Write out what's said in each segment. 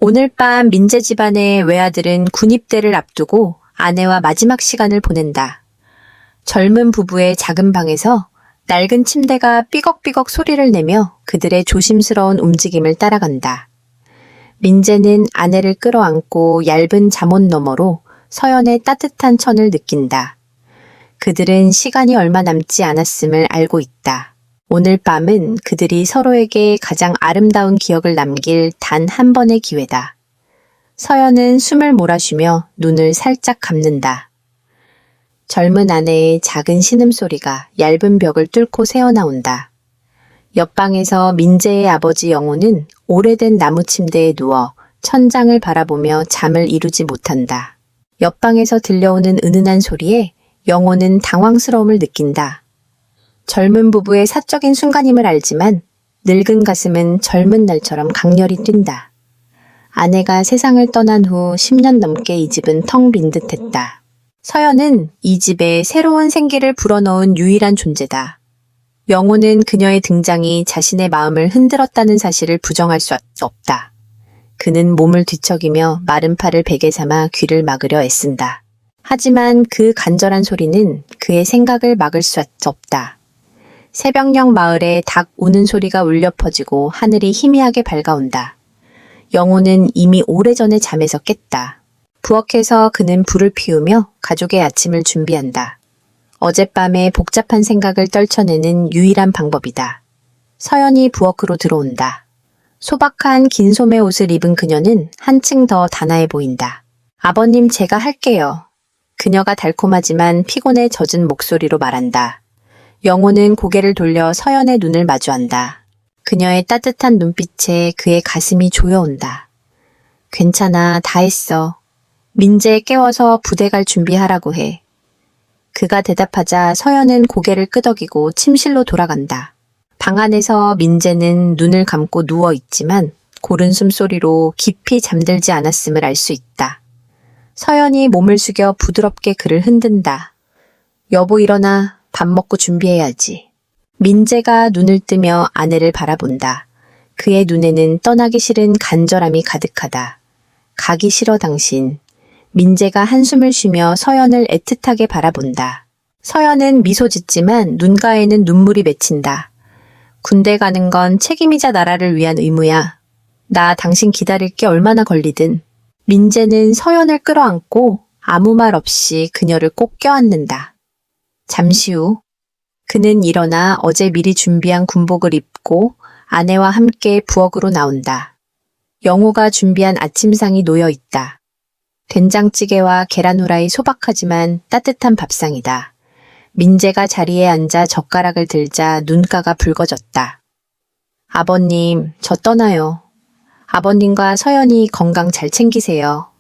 오늘 밤 민재 집안의 외아들은 군입대를 앞두고 아내와 마지막 시간을 보낸다. 젊은 부부의 작은 방에서 낡은 침대가 삐걱삐걱 소리를 내며 그들의 조심스러운 움직임을 따라간다. 민재는 아내를 끌어안고 얇은 잠옷 너머로 서연의 따뜻한 천을 느낀다. 그들은 시간이 얼마 남지 않았음을 알고 있다. 오늘 밤은 그들이 서로에게 가장 아름다운 기억을 남길 단 한 번의 기회다. 서연은 숨을 몰아쉬며 눈을 살짝 감는다. 젊은 아내의 작은 신음소리가 얇은 벽을 뚫고 새어나온다. 옆방에서 민재의 아버지 영호는 오래된 나무 침대에 누워 천장을 바라보며 잠을 이루지 못한다. 옆방에서 들려오는 은은한 소리에 영호는 당황스러움을 느낀다. 젊은 부부의 사적인 순간임을 알지만 늙은 가슴은 젊은 날처럼 강렬히 뛴다. 아내가 세상을 떠난 후 10년 넘게 이 집은 텅 빈 듯했다. 서연은 이 집에 새로운 생기를 불어넣은 유일한 존재다. 영호는 그녀의 등장이 자신의 마음을 흔들었다는 사실을 부정할 수 없다. 그는 몸을 뒤척이며 마른 팔을 베개 삼아 귀를 막으려 애쓴다. 하지만 그 간절한 소리는 그의 생각을 막을 수 없다. 새벽녘 마을에 닭 우는 소리가 울려 퍼지고 하늘이 희미하게 밝아온다. 영호는 이미 오래전에 잠에서 깼다. 부엌에서 그는 불을 피우며 가족의 아침을 준비한다. 어젯밤에 복잡한 생각을 떨쳐내는 유일한 방법이다. 서연이 부엌으로 들어온다. 소박한 긴 소매 옷을 입은 그녀는 한층 더 단아해 보인다. 아버님, 제가 할게요. 그녀가 달콤하지만 피곤에 젖은 목소리로 말한다. 영호는 고개를 돌려 서연의 눈을 마주한다. 그녀의 따뜻한 눈빛에 그의 가슴이 조여온다. 괜찮아, 다 했어. 민재 깨워서 부대 갈 준비하라고 해. 그가 대답하자 서연은 고개를 끄덕이고 침실로 돌아간다. 방 안에서 민재는 눈을 감고 누워 있지만 고른 숨소리로 깊이 잠들지 않았음을 알 수 있다. 서연이 몸을 숙여 부드럽게 그를 흔든다. 여보, 일어나. 밥 먹고 준비해야지. 민재가 눈을 뜨며 아내를 바라본다. 그의 눈에는 떠나기 싫은 간절함이 가득하다. 가기 싫어 당신. 민재가 한숨을 쉬며 서연을 애틋하게 바라본다. 서연은 미소 짓지만 눈가에는 눈물이 맺힌다. 군대 가는 건 책임이자 나라를 위한 의무야. 나 당신 기다릴 게 얼마나 걸리든. 민재는 서연을 끌어안고 아무 말 없이 그녀를 꼭 껴안는다. 잠시 후 그는 일어나 어제 미리 준비한 군복을 입고 아내와 함께 부엌으로 나온다. 영호가 준비한 아침상이 놓여 있다. 된장찌개와 계란 후라이 소박하지만 따뜻한 밥상이다. 민재가 자리에 앉아 젓가락을 들자 눈가가 붉어졌다. 아버님, 저 떠나요. 아버님과 서연이 건강 잘 챙기세요.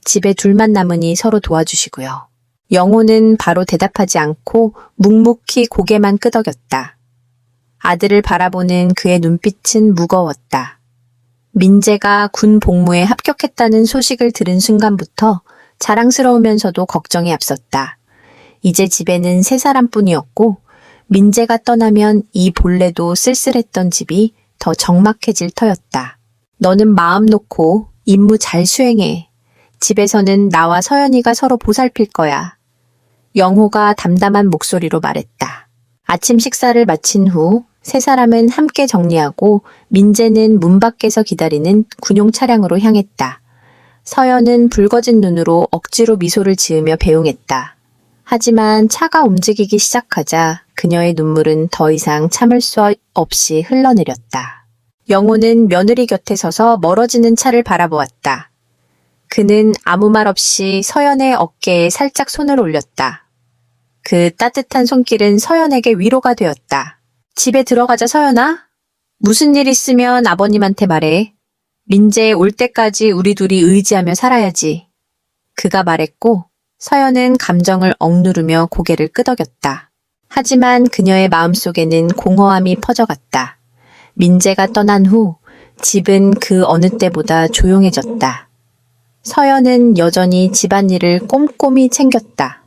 집에 둘만 남으니 서로 도와주시고요. 영호는 바로 대답하지 않고 묵묵히 고개만 끄덕였다. 아들을 바라보는 그의 눈빛은 무거웠다. 민재가 군 복무에 합격했다는 소식을 들은 순간부터 자랑스러우면서도 걱정이 앞섰다. 이제 집에는 세 사람뿐이었고 민재가 떠나면 이 본래도 쓸쓸했던 집이 더 적막해질 터였다. 너는 마음 놓고 임무 잘 수행해. 집에서는 나와 서연이가 서로 보살필 거야. 영호가 담담한 목소리로 말했다. 아침 식사를 마친 후 세 사람은 함께 정리하고 민재는 문 밖에서 기다리는 군용 차량으로 향했다. 서연은 붉어진 눈으로 억지로 미소를 지으며 배웅했다. 하지만 차가 움직이기 시작하자 그녀의 눈물은 더 이상 참을 수 없이 흘러내렸다. 영호는 며느리 곁에 서서 멀어지는 차를 바라보았다. 그는 아무 말 없이 서연의 어깨에 살짝 손을 올렸다. 그 따뜻한 손길은 서연에게 위로가 되었다. 집에 들어가자, 서연아. 무슨 일 있으면 아버님한테 말해. 민재 올 때까지 우리 둘이 의지하며 살아야지. 그가 말했고 서연은 감정을 억누르며 고개를 끄덕였다. 하지만 그녀의 마음속에는 공허함이 퍼져갔다. 민재가 떠난 후 집은 그 어느 때보다 조용해졌다. 서연은 여전히 집안일을 꼼꼼히 챙겼다.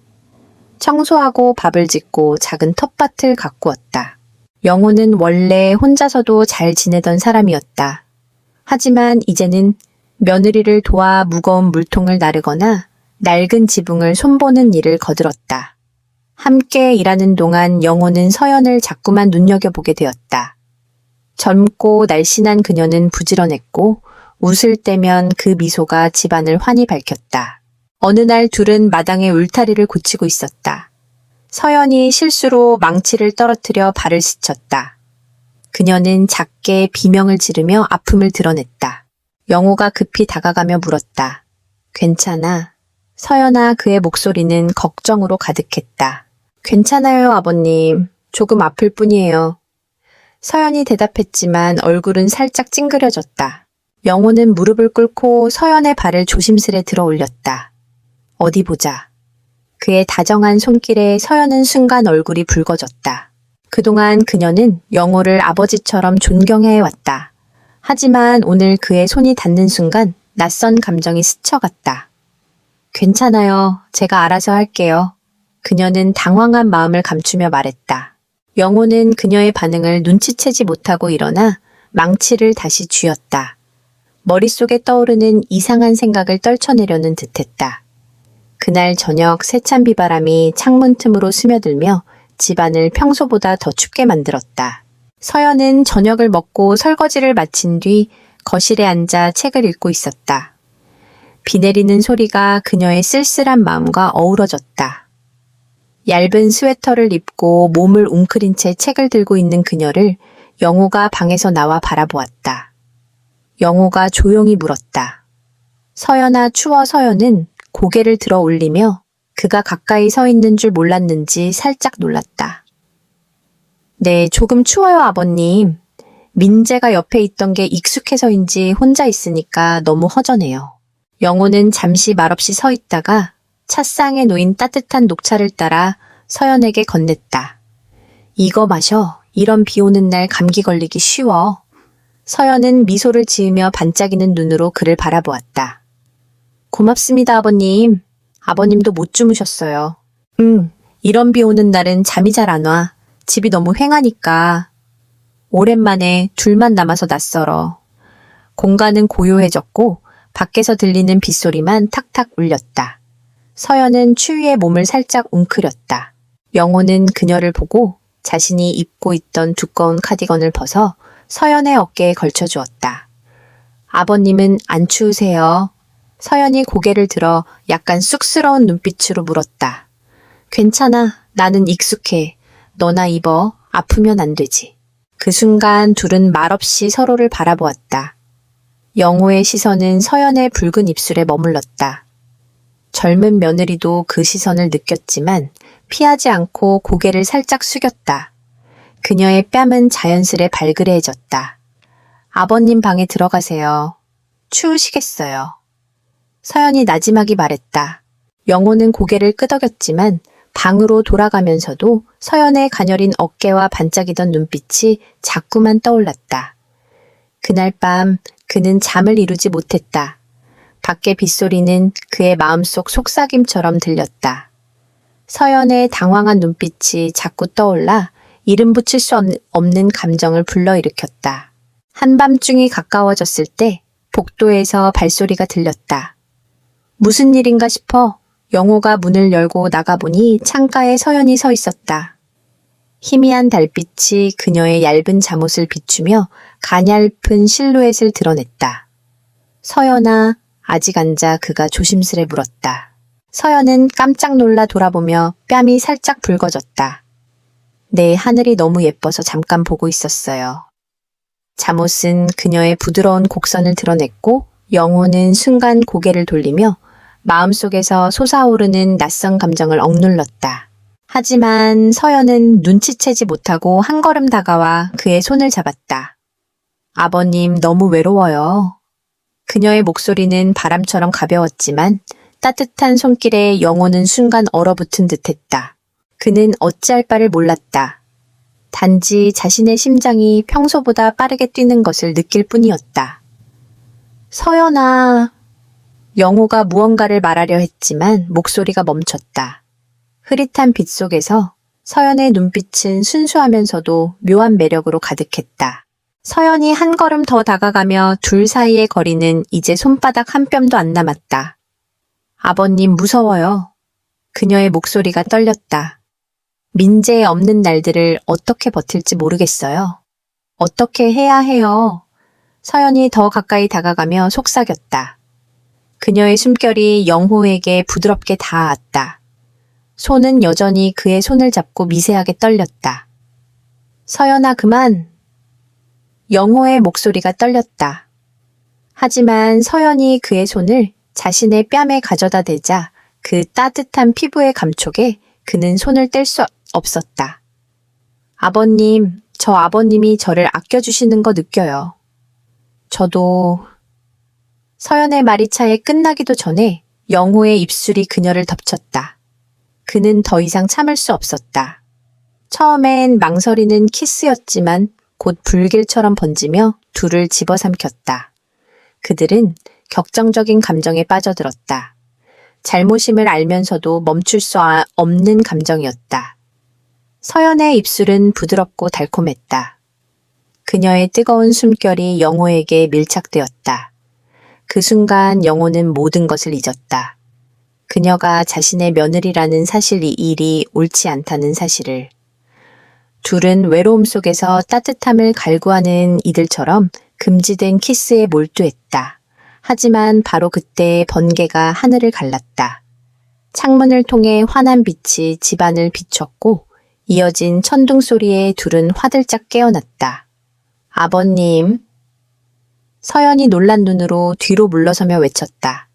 청소하고 밥을 짓고 작은 텃밭을 가꾸었다. 영호는 원래 혼자서도 잘 지내던 사람이었다. 하지만 이제는 며느리를 도와 무거운 물통을 나르거나 낡은 지붕을 손보는 일을 거들었다. 함께 일하는 동안 영호는 서연을 자꾸만 눈여겨보게 되었다. 젊고 날씬한 그녀는 부지런했고 웃을 때면 그 미소가 집안을 환히 밝혔다. 어느 날 둘은 마당에 울타리를 고치고 있었다. 서연이 실수로 망치를 떨어뜨려 발을 스쳤다. 그녀는 작게 비명을 지르며 아픔을 드러냈다. 영호가 급히 다가가며 물었다. 괜찮아? 서연아, 그의 목소리는 걱정으로 가득했다. 괜찮아요, 아버님. 조금 아플 뿐이에요. 서연이 대답했지만 얼굴은 살짝 찡그려졌다. 영호는 무릎을 꿇고 서연의 발을 조심스레 들어 올렸다. 어디 보자. 그의 다정한 손길에 서연은 순간 얼굴이 붉어졌다. 그동안 그녀는 영호를 아버지처럼 존경해왔다. 하지만 오늘 그의 손이 닿는 순간 낯선 감정이 스쳐갔다. 괜찮아요. 제가 알아서 할게요. 그녀는 당황한 마음을 감추며 말했다. 영호는 그녀의 반응을 눈치채지 못하고 일어나 망치를 다시 쥐었다. 머릿속에 떠오르는 이상한 생각을 떨쳐내려는 듯했다. 그날 저녁 세찬 비바람이 창문 틈으로 스며들며 집안을 평소보다 더 춥게 만들었다. 서연은 저녁을 먹고 설거지를 마친 뒤 거실에 앉아 책을 읽고 있었다. 비 내리는 소리가 그녀의 쓸쓸한 마음과 어우러졌다. 얇은 스웨터를 입고 몸을 웅크린 채 책을 들고 있는 그녀를 영호가 방에서 나와 바라보았다. 영호가 조용히 물었다. 서연아, 추워. 서연은 고개를 들어 올리며 그가 가까이 서 있는 줄 몰랐는지 살짝 놀랐다. 네, 조금 추워요, 아버님. 민재가 옆에 있던 게 익숙해서인지 혼자 있으니까 너무 허전해요. 영호는 잠시 말없이 서 있다가 찻상에 놓인 따뜻한 녹차를 따라 서연에게 건넸다. 이거 마셔. 이런 비 오는 날 감기 걸리기 쉬워. 서연은 미소를 지으며 반짝이는 눈으로 그를 바라보았다. 고맙습니다, 아버님. 아버님도 못 주무셨어요. 이런 비 오는 날은 잠이 잘 안 와. 집이 너무 휑하니까. 오랜만에 둘만 남아서 낯설어. 공간은 고요해졌고 밖에서 들리는 빗소리만 탁탁 울렸다. 서연은 추위에 몸을 살짝 웅크렸다. 영호는 그녀를 보고 자신이 입고 있던 두꺼운 카디건을 벗어 서연의 어깨에 걸쳐주었다. 아버님은 안 추우세요? 서연이 고개를 들어 약간 쑥스러운 눈빛으로 물었다. 괜찮아. 나는 익숙해. 너나 입어. 아프면 안 되지. 그 순간 둘은 말없이 서로를 바라보았다. 영호의 시선은 서연의 붉은 입술에 머물렀다. 젊은 며느리도 그 시선을 느꼈지만 피하지 않고 고개를 살짝 숙였다. 그녀의 뺨은 자연스레 발그레해졌다. 아버님 방에 들어가세요. 추우시겠어요. 서연이 나지막이 말했다. 영호는 고개를 끄덕였지만 방으로 돌아가면서도 서연의 가녀린 어깨와 반짝이던 눈빛이 자꾸만 떠올랐다. 그날 밤 그는 잠을 이루지 못했다. 밖의 빗소리는 그의 마음속 속삭임처럼 들렸다. 서연의 당황한 눈빛이 자꾸 떠올라 이름 붙일 수 없는 감정을 불러일으켰다. 한밤중이 가까워졌을 때 복도에서 발소리가 들렸다. 무슨 일인가 싶어 영호가 문을 열고 나가보니 창가에 서연이 서 있었다. 희미한 달빛이 그녀의 얇은 잠옷을 비추며 가냘픈 실루엣을 드러냈다. 서연아, 아직 앉아 그가 조심스레 물었다. 서연은 깜짝 놀라 돌아보며 뺨이 살짝 붉어졌다. 네, 하늘이 너무 예뻐서 잠깐 보고 있었어요. 잠옷은 그녀의 부드러운 곡선을 드러냈고 영호는 순간 고개를 돌리며 마음속에서 솟아오르는 낯선 감정을 억눌렀다. 하지만 서연은 눈치채지 못하고 한 걸음 다가와 그의 손을 잡았다. 아버님, 너무 외로워요. 그녀의 목소리는 바람처럼 가벼웠지만 따뜻한 손길에 영호는 순간 얼어붙은 듯했다. 그는 어찌할 바를 몰랐다. 단지 자신의 심장이 평소보다 빠르게 뛰는 것을 느낄 뿐이었다. 서연아. 영호가 무언가를 말하려 했지만 목소리가 멈췄다. 흐릿한 빛 속에서 서연의 눈빛은 순수하면서도 묘한 매력으로 가득했다. 서연이 한 걸음 더 다가가며 둘 사이의 거리는 이제 손바닥 한 뼘도 안 남았다. 아버님 무서워요. 그녀의 목소리가 떨렸다. 민재에 없는 날들을 어떻게 버틸지 모르겠어요. 어떻게 해야 해요? 서연이 더 가까이 다가가며 속삭였다. 그녀의 숨결이 영호에게 부드럽게 닿았다. 손은 여전히 그의 손을 잡고 미세하게 떨렸다. 서연아 그만. 영호의 목소리가 떨렸다. 하지만 서연이 그의 손을 자신의 뺨에 가져다 대자 그 따뜻한 피부의 감촉에 그는 손을 뗄 수 없었다. 아버님, 저 아버님이 저를 아껴주시는 거 느껴요. 저도... 서연의 말이 차에 끝나기도 전에 영호의 입술이 그녀를 덮쳤다. 그는 더 이상 참을 수 없었다. 처음엔 망설이는 키스였지만 곧 불길처럼 번지며 둘을 집어삼켰다. 그들은 격정적인 감정에 빠져들었다. 잘못임을 알면서도 멈출 수 없는 감정이었다. 서연의 입술은 부드럽고 달콤했다. 그녀의 뜨거운 숨결이 영호에게 밀착되었다. 그 순간 영호는 모든 것을 잊었다. 그녀가 자신의 며느리라는 사실, 이 일이 옳지 않다는 사실을. 둘은 외로움 속에서 따뜻함을 갈구하는 이들처럼 금지된 키스에 몰두했다. 하지만 바로 그때 번개가 하늘을 갈랐다. 창문을 통해 환한 빛이 집안을 비췄고 이어진 천둥 소리에 둘은 화들짝 깨어났다. 아버님. 서연이 놀란 눈으로 뒤로 물러서며 외쳤다.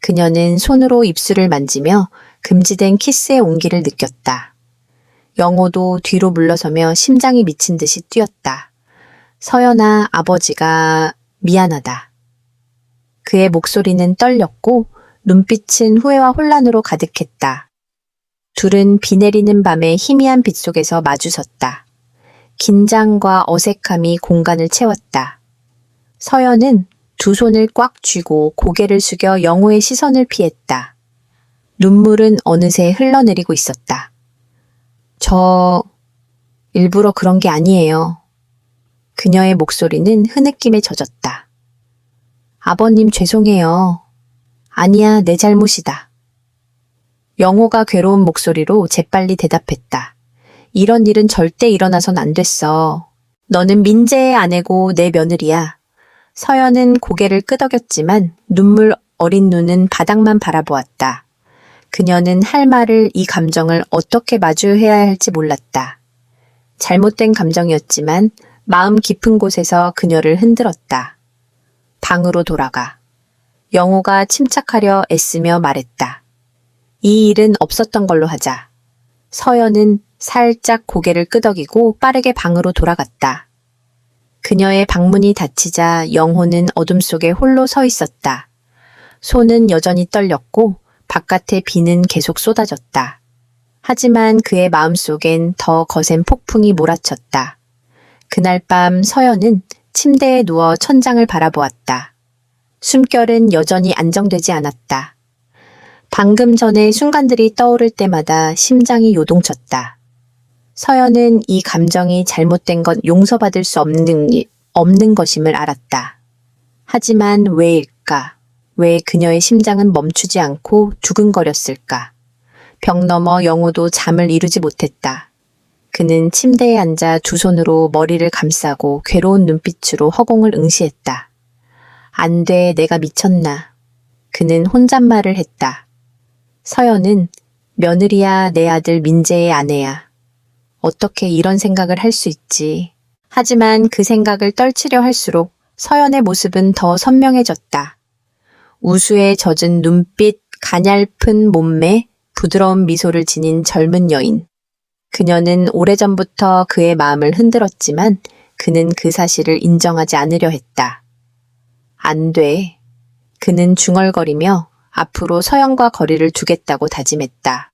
그녀는 손으로 입술을 만지며 금지된 키스의 온기를 느꼈다. 영호도 뒤로 물러서며 심장이 미친 듯이 뛰었다. 서연아, 아버지가 미안하다. 그의 목소리는 떨렸고 눈빛은 후회와 혼란으로 가득했다. 둘은 비 내리는 밤의 희미한 빛 속에서 마주섰다. 긴장과 어색함이 공간을 채웠다. 서연은 두 손을 꽉 쥐고 고개를 숙여 영호의 시선을 피했다. 눈물은 어느새 흘러내리고 있었다. 저 일부러 그런 게 아니에요. 그녀의 목소리는 흐느낌에 젖었다. 아버님 죄송해요. 아니야, 내 잘못이다. 영호가 괴로운 목소리로 재빨리 대답했다. 이런 일은 절대 일어나선 안 됐어. 너는 민재의 아내고 내 며느리야. 서연은 고개를 끄덕였지만 눈물 어린 눈은 바닥만 바라보았다. 그녀는 할 말을, 이 감정을 어떻게 마주해야 할지 몰랐다. 잘못된 감정이었지만 마음 깊은 곳에서 그녀를 흔들었다. 방으로 돌아가. 영호가 침착하려 애쓰며 말했다. 이 일은 없었던 걸로 하자. 서연은 살짝 고개를 끄덕이고 빠르게 방으로 돌아갔다. 그녀의 방문이 닫히자 영호는 어둠 속에 홀로 서 있었다. 손은 여전히 떨렸고 바깥의 비는 계속 쏟아졌다. 하지만 그의 마음속엔 더 거센 폭풍이 몰아쳤다. 그날 밤 서연은 침대에 누워 천장을 바라보았다. 숨결은 여전히 안정되지 않았다. 방금 전의 순간들이 떠오를 때마다 심장이 요동쳤다. 서연은 이 감정이 잘못된 것 용서받을 수 없는 것임을 알았다. 하지만 왜일까? 왜 그녀의 심장은 멈추지 않고 두근거렸을까? 벽 너머 영호도 잠을 이루지 못했다. 그는 침대에 앉아 두 손으로 머리를 감싸고 괴로운 눈빛으로 허공을 응시했다. 안 돼, 내가 미쳤나. 그는 혼잣말을 했다. 서연은 며느리야, 내 아들 민재의 아내야. 어떻게 이런 생각을 할 수 있지. 하지만 그 생각을 떨치려 할수록 서연의 모습은 더 선명해졌다. 우수에 젖은 눈빛, 가냘픈 몸매, 부드러운 미소를 지닌 젊은 여인. 그녀는 오래전부터 그의 마음을 흔들었지만 그는 그 사실을 인정하지 않으려 했다. 안 돼. 그는 중얼거리며 앞으로 서연과 거리를 두겠다고 다짐했다.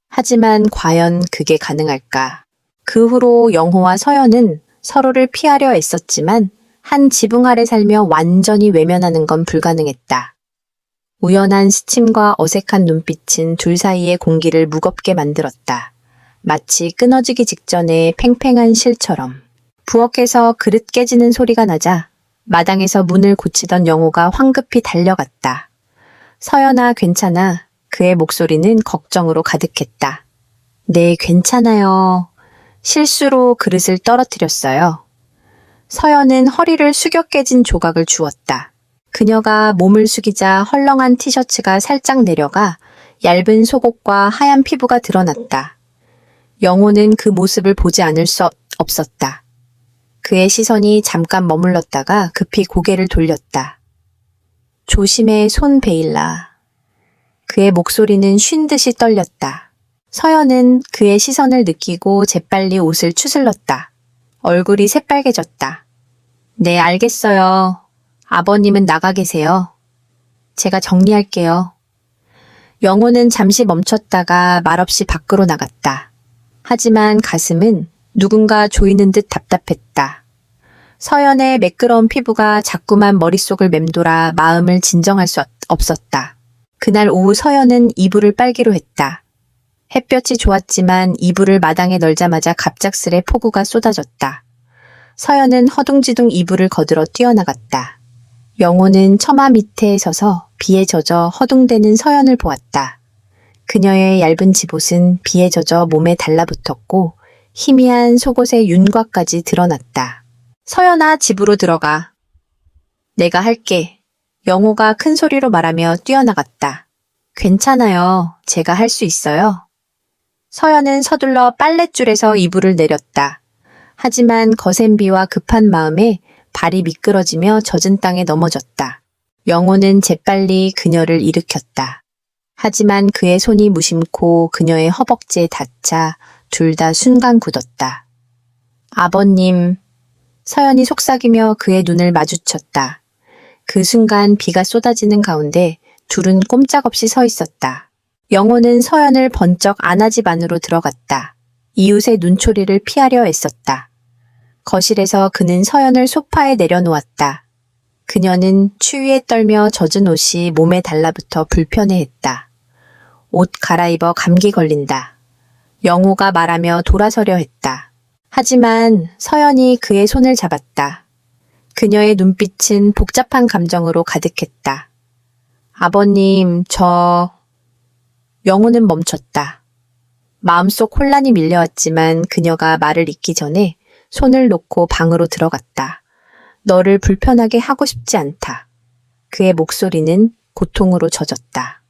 하지만 과연 그게 가능할까? 그 후로 영호와 서연은 서로를 피하려 애썼지만 한 지붕 아래 살며 완전히 외면하는 건 불가능했다. 우연한 스침과 어색한 눈빛은 둘 사이의 공기를 무겁게 만들었다. 마치 끊어지기 직전의 팽팽한 실처럼. 부엌에서 그릇 깨지는 소리가 나자 마당에서 문을 고치던 영호가 황급히 달려갔다. 서연아, 괜찮아. 그의 목소리는 걱정으로 가득했다. 네, 괜찮아요. 실수로 그릇을 떨어뜨렸어요. 서연은 허리를 숙여 깨진 조각을 주웠다. 그녀가 몸을 숙이자 헐렁한 티셔츠가 살짝 내려가 얇은 속옷과 하얀 피부가 드러났다. 영호는 그 모습을 보지 않을 수 없었다. 그의 시선이 잠깐 머물렀다가 급히 고개를 돌렸다. 조심해, 손 베일라. 그의 목소리는 쉰 듯이 떨렸다. 서연은 그의 시선을 느끼고 재빨리 옷을 추슬렀다. 얼굴이 새빨개졌다. 네, 알겠어요. 아버님은 나가 계세요. 제가 정리할게요. 영호는 잠시 멈췄다가 말없이 밖으로 나갔다. 하지만 가슴은 누군가 조이는 듯 답답했다. 서연의 매끄러운 피부가 자꾸만 머릿속을 맴돌아 마음을 진정할 수 없었다. 그날 오후 서연은 이불을 빨기로 했다. 햇볕이 좋았지만 이불을 마당에 널자마자 갑작스레 폭우가 쏟아졌다. 서연은 허둥지둥 이불을 거들어 뛰어나갔다. 영호는 처마 밑에 서서 비에 젖어 허둥대는 서연을 보았다. 그녀의 얇은 집옷은 비에 젖어 몸에 달라붙었고 희미한 속옷의 윤곽까지 드러났다. 서연아, 집으로 들어가. 내가 할게. 영호가 큰 소리로 말하며 뛰어나갔다. 괜찮아요. 제가 할 수 있어요. 서연은 서둘러 빨랫줄에서 이불을 내렸다. 하지만 거센 비와 급한 마음에 발이 미끄러지며 젖은 땅에 넘어졌다. 영호는 재빨리 그녀를 일으켰다. 하지만 그의 손이 무심코 그녀의 허벅지에 닿자 둘 다 순간 굳었다. 아버님, 서연이 속삭이며 그의 눈을 마주쳤다. 그 순간 비가 쏟아지는 가운데 둘은 꼼짝없이 서 있었다. 영호는 서연을 번쩍 안아집 안으로 들어갔다. 이웃의 눈초리를 피하려 애썼다. 거실에서 그는 서연을 소파에 내려놓았다. 그녀는 추위에 떨며 젖은 옷이 몸에 달라붙어 불편해했다. 옷 갈아입어 감기 걸린다. 영호가 말하며 돌아서려 했다. 하지만 서연이 그의 손을 잡았다. 그녀의 눈빛은 복잡한 감정으로 가득했다. 아버님, 영호는 멈췄다. 마음속 혼란이 밀려왔지만 그녀가 말을 잇기 전에 손을 놓고 방으로 들어갔다. 너를 불편하게 하고 싶지 않다. 그의 목소리는 고통으로 젖었다.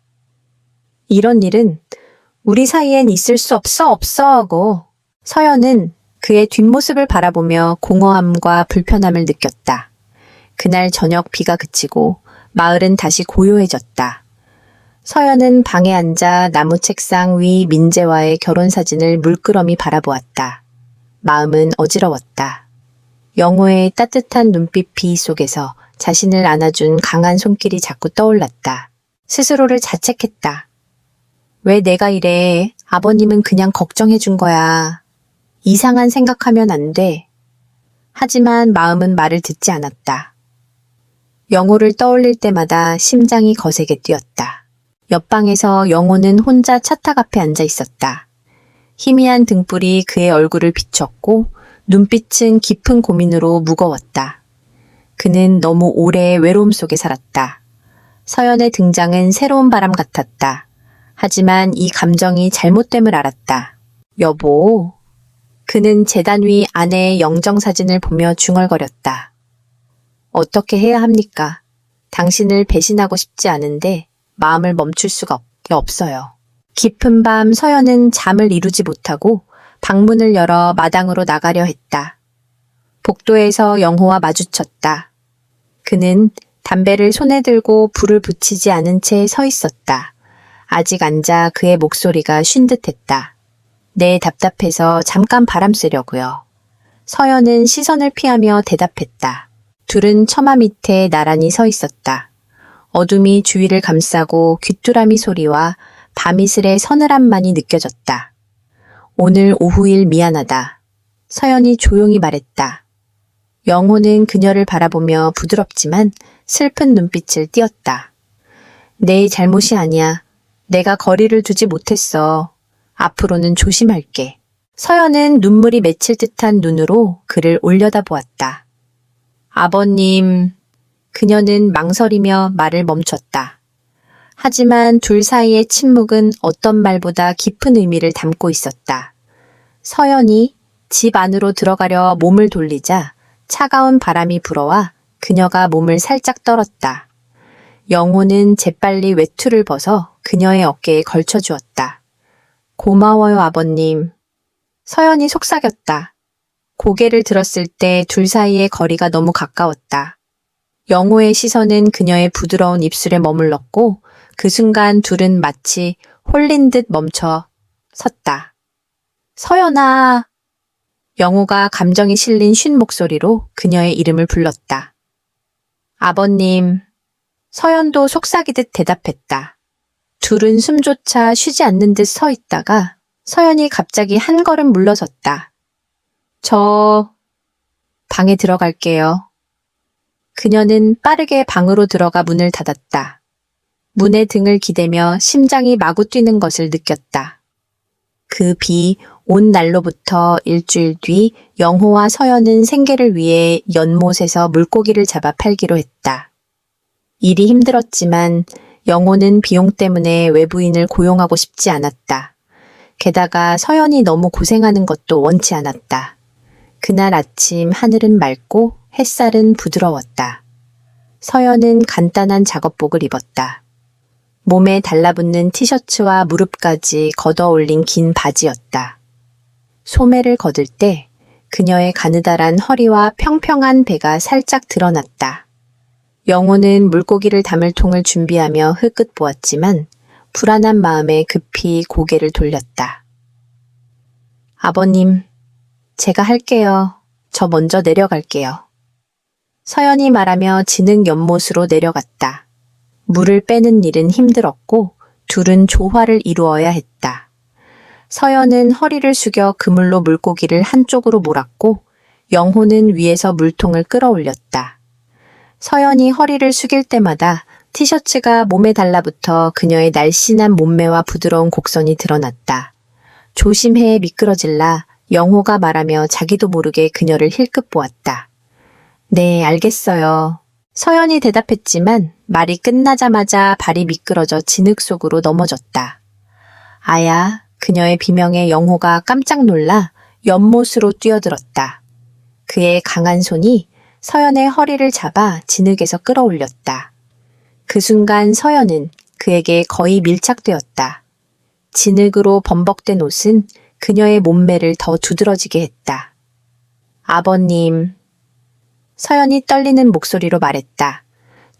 이런 일은 우리 사이엔 있을 수 없어 하고 서연은 그의 뒷모습을 바라보며 공허함과 불편함을 느꼈다. 그날 저녁 비가 그치고 마을은 다시 고요해졌다. 서연은 방에 앉아 나무 책상 위 민재와의 결혼사진을 물끄러미 바라보았다. 마음은 어지러웠다. 영호의 따뜻한 눈빛 속에서 자신을 안아준 강한 손길이 자꾸 떠올랐다. 스스로를 자책했다. 왜 내가 이래? 아버님은 그냥 걱정해준 거야. 이상한 생각하면 안 돼. 하지만 마음은 말을 듣지 않았다. 영호를 떠올릴 때마다 심장이 거세게 뛰었다. 옆방에서 영호는 혼자 차탁 앞에 앉아 있었다. 희미한 등불이 그의 얼굴을 비췄고 눈빛은 깊은 고민으로 무거웠다. 그는 너무 오래 외로움 속에 살았다. 서연의 등장은 새로운 바람 같았다. 하지만 이 감정이 잘못됨을 알았다. 여보. 그는 재단 위 아내의 영정사진을 보며 중얼거렸다. 어떻게 해야 합니까? 당신을 배신하고 싶지 않은데 마음을 멈출 수가 없어요. 깊은 밤 서연은 잠을 이루지 못하고 방문을 열어 마당으로 나가려 했다. 복도에서 영호와 마주쳤다. 그는 담배를 손에 들고 불을 붙이지 않은 채 서 있었다. 아직 앉아 그의 목소리가 쉰 듯했다. 네, 답답해서 잠깐 바람 쐬려고요. 서연은 시선을 피하며 대답했다. 둘은 처마 밑에 나란히 서 있었다. 어둠이 주위를 감싸고 귀뚜라미 소리와 밤이슬의 서늘함만이 느껴졌다. 오늘 오후 일 미안하다. 서연이 조용히 말했다. 영호는 그녀를 바라보며 부드럽지만 슬픈 눈빛을 띄었다. 내 잘못이 아니야. 내가 거리를 두지 못했어. 앞으로는 조심할게. 서연은 눈물이 맺힐 듯한 눈으로 그를 올려다보았다. 아버님, 그녀는 망설이며 말을 멈췄다. 하지만 둘 사이의 침묵은 어떤 말보다 깊은 의미를 담고 있었다. 서연이 집 안으로 들어가려 몸을 돌리자 차가운 바람이 불어와 그녀가 몸을 살짝 떨었다. 영호는 재빨리 외투를 벗어 그녀의 어깨에 걸쳐주었다. 고마워요, 아버님. 서연이 속삭였다. 고개를 들었을 때 둘 사이의 거리가 너무 가까웠다. 영호의 시선은 그녀의 부드러운 입술에 머물렀고 그 순간 둘은 마치 홀린 듯 멈춰 섰다. 서연아. 영호가 감정이 실린 쉰 목소리로 그녀의 이름을 불렀다. 아버님. 서연도 속삭이듯 대답했다. 둘은 숨조차 쉬지 않는 듯 서 있다가 서연이 갑자기 한 걸음 물러섰다. 저 방에 들어갈게요. 그녀는 빠르게 방으로 들어가 문을 닫았다. 문에 등을 기대며 심장이 마구 뛰는 것을 느꼈다. 그 비 온 날로부터 일주일 뒤 영호와 서연은 생계를 위해 연못에서 물고기를 잡아 팔기로 했다. 일이 힘들었지만 영호는 비용 때문에 외부인을 고용하고 싶지 않았다. 게다가 서연이 너무 고생하는 것도 원치 않았다. 그날 아침 하늘은 맑고 햇살은 부드러웠다. 서연은 간단한 작업복을 입었다. 몸에 달라붙는 티셔츠와 무릎까지 걷어올린 긴 바지였다. 소매를 걷을 때 그녀의 가느다란 허리와 평평한 배가 살짝 드러났다. 영호는 물고기를 담을 통을 준비하며 흘끗 보았지만 불안한 마음에 급히 고개를 돌렸다. 아버님, 제가 할게요. 저 먼저 내려갈게요. 서연이 말하며 진흙 연못으로 내려갔다. 물을 빼는 일은 힘들었고 둘은 조화를 이루어야 했다. 서연은 허리를 숙여 그물로 물고기를 한쪽으로 몰았고 영호는 위에서 물통을 끌어올렸다. 서연이 허리를 숙일 때마다 티셔츠가 몸에 달라붙어 그녀의 날씬한 몸매와 부드러운 곡선이 드러났다. 조심해 미끄러질라 영호가 말하며 자기도 모르게 그녀를 힐끗 보았다. 네, 알겠어요. 서연이 대답했지만 말이 끝나자마자 발이 미끄러져 진흙 속으로 넘어졌다. 아야, 그녀의 비명에 영호가 깜짝 놀라 연못으로 뛰어들었다. 그의 강한 손이 서연의 허리를 잡아 진흙에서 끌어올렸다. 그 순간 서연은 그에게 거의 밀착되었다. 진흙으로 범벅된 옷은 그녀의 몸매를 더 두드러지게 했다. 아버님. 서연이 떨리는 목소리로 말했다.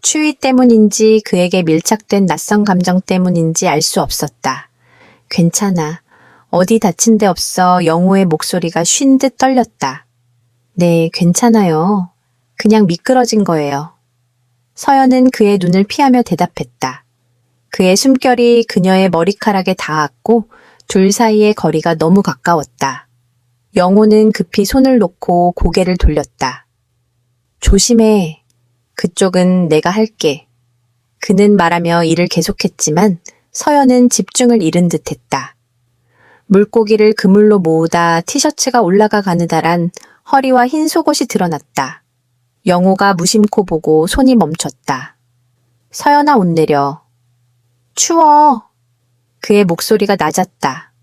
추위 때문인지 그에게 밀착된 낯선 감정 때문인지 알 수 없었다. 괜찮아. 어디 다친 데 없어. 영호의 목소리가 쉰 듯 떨렸다. 네, 괜찮아요. 그냥 미끄러진 거예요. 서연은 그의 눈을 피하며 대답했다. 그의 숨결이 그녀의 머리카락에 닿았고 둘 사이의 거리가 너무 가까웠다. 영호는 급히 손을 놓고 고개를 돌렸다. 조심해. 그쪽은 내가 할게. 그는 말하며 일을 계속했지만 서연은 집중을 잃은 듯했다. 물고기를 그물로 모으다 티셔츠가 올라가 가느다란 허리와 흰 속옷이 드러났다. 영호가 무심코 보고 손이 멈췄다. 서연아, 옷 내려. 추워. 그의 목소리가 낮았다.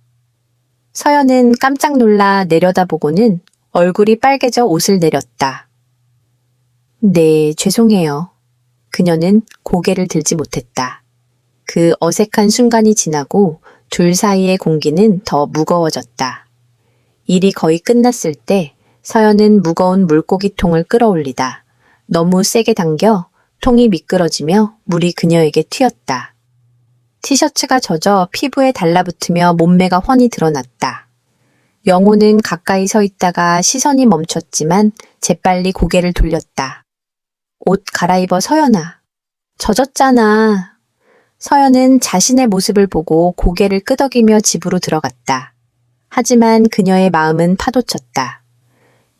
서연은 깜짝 놀라 내려다보고는 얼굴이 빨개져 옷을 내렸다. 네, 죄송해요. 그녀는 고개를 들지 못했다. 그 어색한 순간이 지나고 둘 사이의 공기는 더 무거워졌다. 일이 거의 끝났을 때 서연은 무거운 물고기 통을 끌어올리다 너무 세게 당겨 통이 미끄러지며 물이 그녀에게 튀었다. 티셔츠가 젖어 피부에 달라붙으며 몸매가 훤히 드러났다. 영호는 가까이 서 있다가 시선이 멈췄지만 재빨리 고개를 돌렸다. 옷 갈아입어 서연아. 젖었잖아. 서연은 자신의 모습을 보고 고개를 끄덕이며 집으로 들어갔다. 하지만 그녀의 마음은 파도쳤다.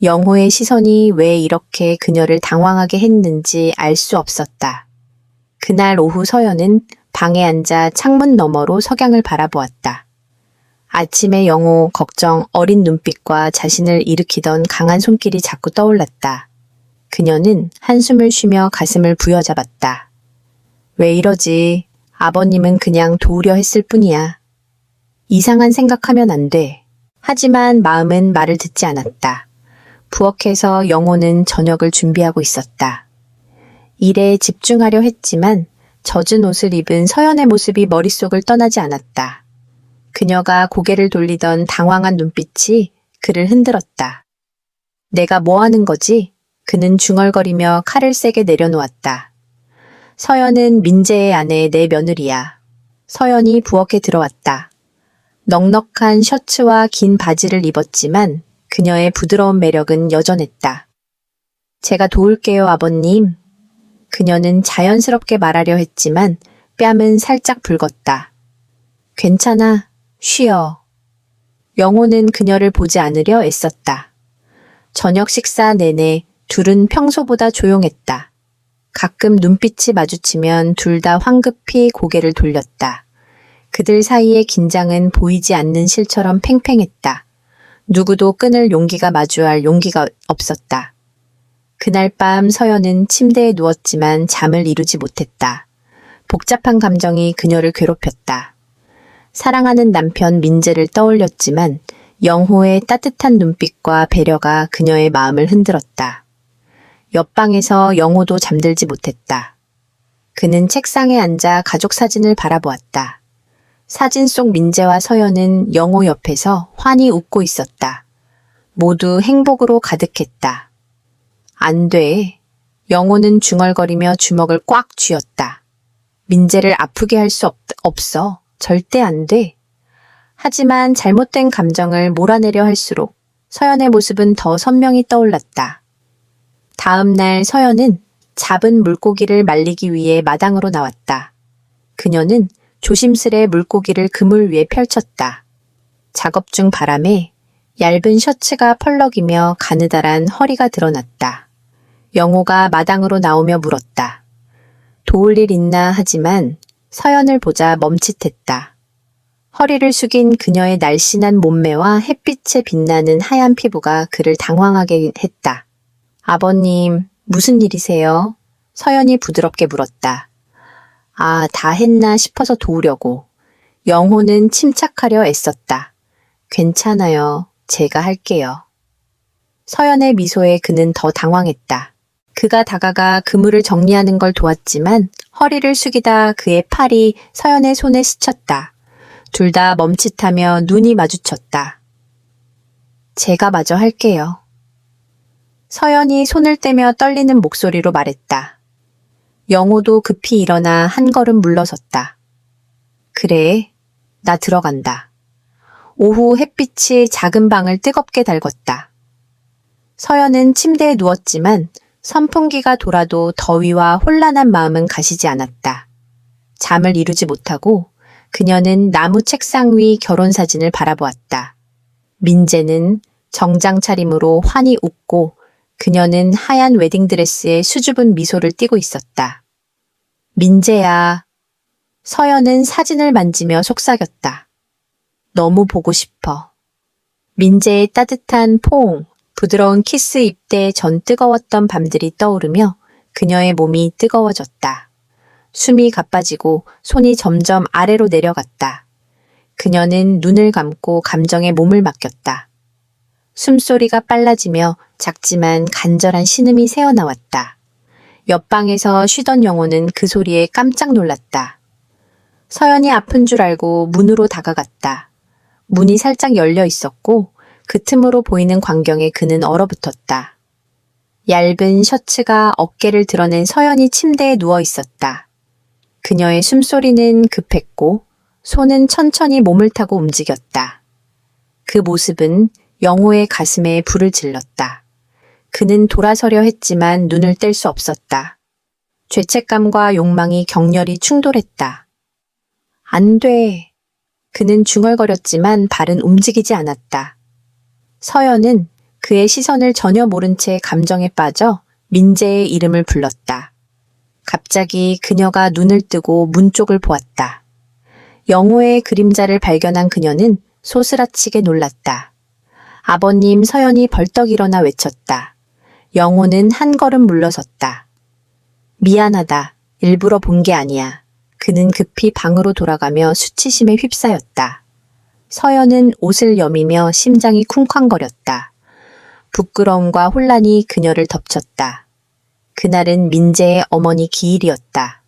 영호의 시선이 왜 이렇게 그녀를 당황하게 했는지 알 수 없었다. 그날 오후 서연은 방에 앉아 창문 너머로 석양을 바라보았다. 아침에 영호, 걱정, 어린 눈빛과 자신을 일으키던 강한 손길이 자꾸 떠올랐다. 그녀는 한숨을 쉬며 가슴을 부여잡았다. 왜 이러지? 아버님은 그냥 도우려 했을 뿐이야. 이상한 생각하면 안 돼. 하지만 마음은 말을 듣지 않았다. 부엌에서 영호는 저녁을 준비하고 있었다. 일에 집중하려 했지만 젖은 옷을 입은 서연의 모습이 머릿속을 떠나지 않았다. 그녀가 고개를 돌리던 당황한 눈빛이 그를 흔들었다. 내가 뭐 하는 거지? 그는 중얼거리며 칼을 세게 내려놓았다. 서연은 민재의 아내 내 며느리야. 서연이 부엌에 들어왔다. 넉넉한 셔츠와 긴 바지를 입었지만 그녀의 부드러운 매력은 여전했다. 제가 도울게요, 아버님. 그녀는 자연스럽게 말하려 했지만 뺨은 살짝 붉었다. 괜찮아, 쉬어. 영호는 그녀를 보지 않으려 애썼다. 저녁 식사 내내 둘은 평소보다 조용했다. 가끔 눈빛이 마주치면 둘 다 황급히 고개를 돌렸다. 그들 사이의 긴장은 보이지 않는 실처럼 팽팽했다. 누구도 끊을 용기가 마주할 용기가 없었다. 그날 밤 서연은 침대에 누웠지만 잠을 이루지 못했다. 복잡한 감정이 그녀를 괴롭혔다. 사랑하는 남편 민재를 떠올렸지만 영호의 따뜻한 눈빛과 배려가 그녀의 마음을 흔들었다. 옆방에서 영호도 잠들지 못했다. 그는 책상에 앉아 가족 사진을 바라보았다. 사진 속 민재와 서연은 영호 옆에서 환히 웃고 있었다. 모두 행복으로 가득했다. 안 돼. 영호는 중얼거리며 주먹을 꽉 쥐었다. 민재를 아프게 할 수 없어. 절대 안 돼. 하지만 잘못된 감정을 몰아내려 할수록 서연의 모습은 더 선명히 떠올랐다. 다음 날 서연은 잡은 물고기를 말리기 위해 마당으로 나왔다. 그녀는 조심스레 물고기를 그물 위에 펼쳤다. 작업 중 바람에 얇은 셔츠가 펄럭이며 가느다란 허리가 드러났다. 영호가 마당으로 나오며 물었다. 도울 일 있나 하지만 서연을 보자 멈칫했다. 허리를 숙인 그녀의 날씬한 몸매와 햇빛에 빛나는 하얀 피부가 그를 당황하게 했다. 아버님, 무슨 일이세요? 서연이 부드럽게 물었다. 아, 다 했나 싶어서 도우려고. 영호는 침착하려 애썼다. 괜찮아요. 제가 할게요. 서연의 미소에 그는 더 당황했다. 그가 다가가 그물을 정리하는 걸 도왔지만 허리를 숙이다 그의 팔이 서연의 손에 스쳤다. 둘 다 멈칫하며 눈이 마주쳤다. 제가 마저 할게요. 서연이 손을 떼며 떨리는 목소리로 말했다. 영호도 급히 일어나 한 걸음 물러섰다. 그래, 나 들어간다. 오후 햇빛이 작은 방을 뜨겁게 달궜다. 서연은 침대에 누웠지만 선풍기가 돌아도 더위와 혼란한 마음은 가시지 않았다. 잠을 이루지 못하고 그녀는 나무 책상 위 결혼사진을 바라보았다. 민재는 정장 차림으로 환히 웃고 그녀는 하얀 웨딩드레스에 수줍은 미소를 띠고 있었다. 민재야. 서연은 사진을 만지며 속삭였다. 너무 보고 싶어. 민재의 따뜻한 포옹, 부드러운 키스 입대에 전 뜨거웠던 밤들이 떠오르며 그녀의 몸이 뜨거워졌다. 숨이 가빠지고 손이 점점 아래로 내려갔다. 그녀는 눈을 감고 감정에 몸을 맡겼다. 숨소리가 빨라지며 작지만 간절한 신음이 새어나왔다. 옆방에서 쉬던 영호는 그 소리에 깜짝 놀랐다. 서연이 아픈 줄 알고 문으로 다가갔다. 문이 살짝 열려 있었고 그 틈으로 보이는 광경에 그는 얼어붙었다. 얇은 셔츠가 어깨를 드러낸 서연이 침대에 누워 있었다. 그녀의 숨소리는 급했고 손은 천천히 몸을 타고 움직였다. 그 모습은 영호의 가슴에 불을 질렀다. 그는 돌아서려 했지만 눈을 뗄 수 없었다. 죄책감과 욕망이 격렬히 충돌했다. 안 돼. 그는 중얼거렸지만 발은 움직이지 않았다. 서연은 그의 시선을 전혀 모른 채 감정에 빠져 민재의 이름을 불렀다. 갑자기 그녀가 눈을 뜨고 문 쪽을 보았다. 영호의 그림자를 발견한 그녀는 소스라치게 놀랐다. 아버님 서연이 벌떡 일어나 외쳤다. 영호는 한 걸음 물러섰다. 미안하다. 일부러 본 게 아니야. 그는 급히 방으로 돌아가며 수치심에 휩싸였다. 서연은 옷을 여미며 심장이 쿵쾅거렸다. 부끄러움과 혼란이 그녀를 덮쳤다. 그날은 민재의 어머니 기일이었다.